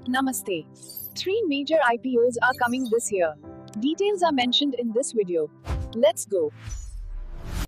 Namaste. Three major IPOs are coming this year. Details are mentioned in this video. Let's go.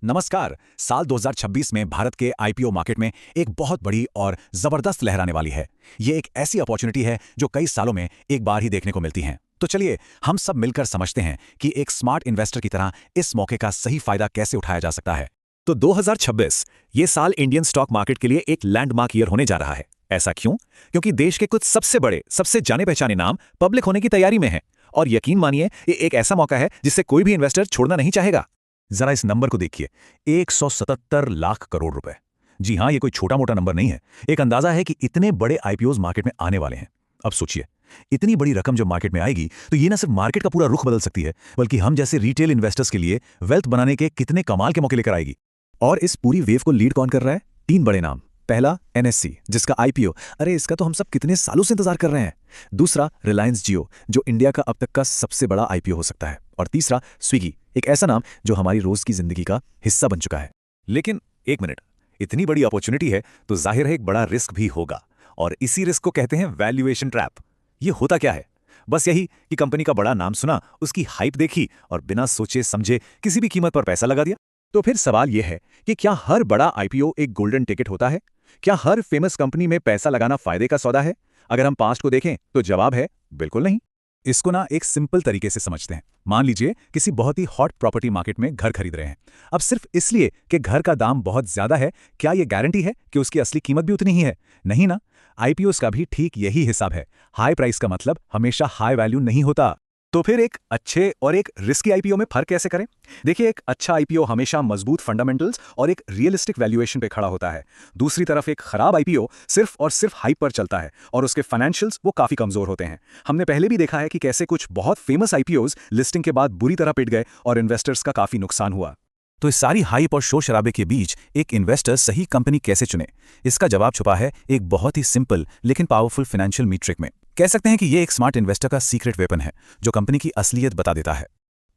नमस्कार। साल 2026 में भारत के IPO market में एक बहुत बड़ी और जबरदस्त लहर आने वाली है। ये एक ऐसी अपॉर्चुनिटी है जो कई सालों में एक बार ही देखने को मिलती है। तो चलिए हम सब मिलकर समझते हैं कि एक स्मार्ट इन्वेस्टर की तरह इस मौके का सही फायदा कैसे उठाया जा सकता है। तो 2026 ये साल इंडियन स्टॉक मार्केट के लिए एक लैंडमार्क ईयर होने जा रहा है। ऐसा क्यों? क्योंकि देश के कुछ सबसे बड़े, सबसे जाने पहचाने नाम पब्लिक होने की तैयारी में हैं। और यकीन मानिए, ये एक ऐसा मौका है जिससे कोई भी इन्वेस्टर छोड़ना नहीं चाहेगा। जरा इस नंबर को देखिए, 177 लाख करोड़ रुपए। जी हां, ये कोई छोटा मोटा नंबर नहीं है। एक अंदाजा है कि इतने बड़े आईपीओज मार्केट में आने वाले हैं। अब सोचिए, इतनी बड़ी रकम जब मार्केट में आएगी तो ये न सिर्फ मार्केट का पूरा रुख बदल सकती है, बल्कि हम जैसे रिटेल इन्वेस्टर्स के लिए वेल्थ बनाने के कितने कमाल के मौके लेकर आएगी। और इस पूरी वेव को लीड कौन कर रहा है? 3 बड़े नाम। पहला एनएससी, जिसका आईपीओ, अरे इसका तो हम सब कितने सालों से इंतजार कर रहे हैं। दूसरा रिलायंस जियो, जो इंडिया का अब तक का सबसे बड़ा आईपीओ हो सकता है। और तीसरा स्विगी, एक ऐसा नाम जो हमारी रोज की जिंदगी का हिस्सा बन चुका है। लेकिन एक मिनट, इतनी बड़ी अपॉर्चुनिटी है तो जाहिर है एक बड़ा रिस्क भी होगा, और इसी रिस्क को कहते हैं वैल्यूएशन ट्रैप। ये होता क्या है? बस यही कि कंपनी का बड़ा नाम सुना, उसकी हाइप देखी और बिना सोचे समझे किसी भी कीमत पर पैसा लगा दिया। तो फिर सवाल यह है कि क्या हर बड़ा आईपीओ एक गोल्डन टिकट होता है? क्या हर फेमस कंपनी में पैसा लगाना फायदे का सौदा है? अगर हम पास्ट को देखें तो जवाब है बिल्कुल नहीं। इसको ना एक सिंपल तरीके से समझते हैं। मान लीजिए किसी बहुत ही हॉट प्रॉपर्टी मार्केट में घर खरीद रहे हैं। अब सिर्फ इसलिए कि घर का दाम बहुत ज्यादा है, क्या यह गारंटी है कि उसकी असली कीमत भी उतनी ही है? नहीं ना। आईपीओस का भी ठीक यही हिसाब है। हाई प्राइस का मतलब हमेशा हाई वैल्यू नहीं होता। तो फिर एक अच्छे और एक रिस्की आईपीओ में फर्क कैसे करें? देखिए, एक अच्छा आईपीओ हमेशा मजबूत फंडामेंटल्स और एक रियलिस्टिक वैल्यूएशन पे खड़ा होता है। दूसरी तरफ एक खराब आईपीओ सिर्फ और सिर्फ हाइप पर चलता है और उसके फाइनेंशियल्स वो काफी कमजोर होते हैं। हमने पहले भी देखा है कि कैसे कुछ बहुत फेमस आईपीओज लिस्टिंग के बाद बुरी तरह पिट गए और इन्वेस्टर्स का काफी नुकसान हुआ। तो इस सारी हाइप और शोर शराबे के बीच एक इन्वेस्टर सही कंपनी कैसे चुने? इसका जवाब छुपा है एक बहुत ही सिंपल लेकिन पावरफुल फाइनेंशियल मीट्रिक में। कह सकते हैं कि ये एक स्मार्ट इन्वेस्टर का सीक्रेट वेपन है जो कंपनी की असलियत बता देता है।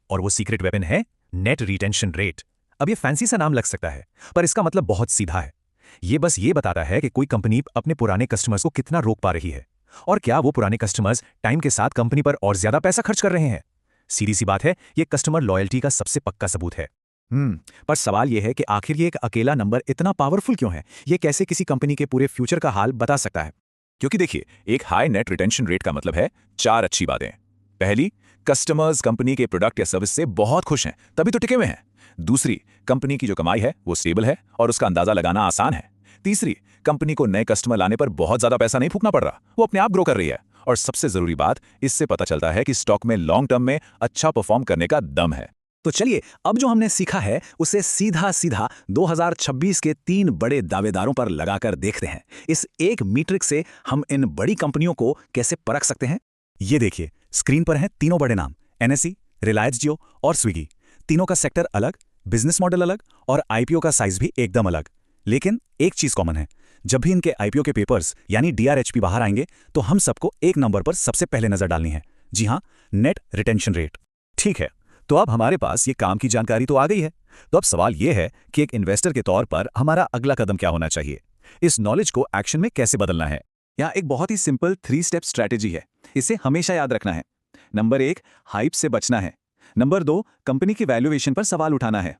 और वो सीक्रेट वेपन है नेट रिटेंशन रेट। अब ये फैंसी सा नाम लग सकता है, पर इसका मतलब बहुत सीधा है। ये बस ये बताता है कि कोई कंपनी अपने पुराने कस्टमर्स को कितना रोक पा रही है, और क्या वो पुराने कस्टमर्स टाइम के साथ कंपनी पर और ज्यादा पैसा खर्च कर रहे हैं। सीधी सी बात है, ये कस्टमर लॉयल्टी का सबसे पक्का सबूत है। पर सवाल यह है कि आखिर ये एक अकेला नंबर इतना पावरफुल क्यों है? ये कैसे किसी कंपनी के पूरे फ्यूचर का हाल बता सकता है? क्योंकि देखिए, एक हाई नेट रिटेंशन रेट का मतलब है 4 अच्छी बातें। पहली, कस्टमर्स कंपनी के प्रोडक्ट या सर्विस से बहुत खुश हैं, तभी तो टिके हुए हैं। दूसरी, कंपनी की जो कमाई है वो स्टेबल है और उसका अंदाजा लगाना आसान है। तीसरी, कंपनी को नए कस्टमर लाने पर बहुत ज्यादा पैसा नहीं फूकना पड़ रहा, वो अपने आप ग्रो कर रही है। और सबसे जरूरी बात, इससे पता चलता है कि स्टॉक में लॉन्ग टर्म में अच्छा परफॉर्म करने का दम है। तो चलिए, अब जो हमने सीखा है उसे सीधा सीधा 2026 के 3 बड़े दावेदारों पर लगाकर देखते हैं। इस एक मीट्रिक से हम इन बड़ी कंपनियों को कैसे परख सकते हैं? ये देखिए, स्क्रीन पर हैं तीनों बड़े नाम, एनएससी, रिलायंस जियो और स्विगी। तीनों का सेक्टर अलग, बिजनेस मॉडल अलग और आईपीओ का साइज भी एकदम अलग। लेकिन एक चीज कॉमन है, जब भी इनके आईपीओ के पेपर्स यानी डीआरएचपी बाहर आएंगे तो हम सबको एक नंबर पर सबसे पहले नजर डालनी है। जी हां, नेट रिटेंशन रेट। ठीक है, तो अब हमारे पास ये काम की जानकारी तो आ गई है। तो अब सवाल यह है कि एक इन्वेस्टर के तौर पर हमारा अगला कदम क्या होना चाहिए? इस नॉलेज को एक्शन में कैसे बदलना है? यहाँ एक बहुत ही सिंपल 3 स्टेप स्ट्रैटेजी है। इसे हमेशा याद रखना है। नंबर 1, हाइप से बचना है। नंबर 2, कंपनी की वैल्यूएशन पर सवाल उठाना है,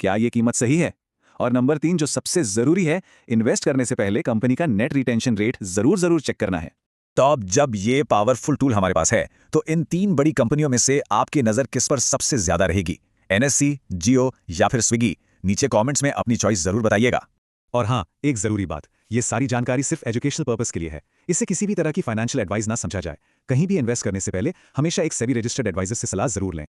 क्या ये कीमत सही है? और नंबर 3, जो सबसे जरूरी है, इन्वेस्ट करने से पहले कंपनी का नेट रिटेंशन रेट जरूर चेक करना है। तो अब जब ये पावरफुल टूल हमारे पास है, तो इन 3 बड़ी कंपनियों में से आपकी नजर किस पर सबसे ज्यादा रहेगी? एनएससी, जियो या फिर स्विगी? नीचे कमेंट्स में अपनी चॉइस जरूर बताइएगा। और हाँ, एक जरूरी बात, ये सारी जानकारी सिर्फ एजुकेशनल पर्पस के लिए है। इससे किसी भी तरह की फाइनेंशियल एडवाइस ना समझा जाए। कहीं भी इन्वेस्ट करने से पहले हमेशा एक सेबी रजिस्टर्ड एडवाइजर से सलाह जरूर लें।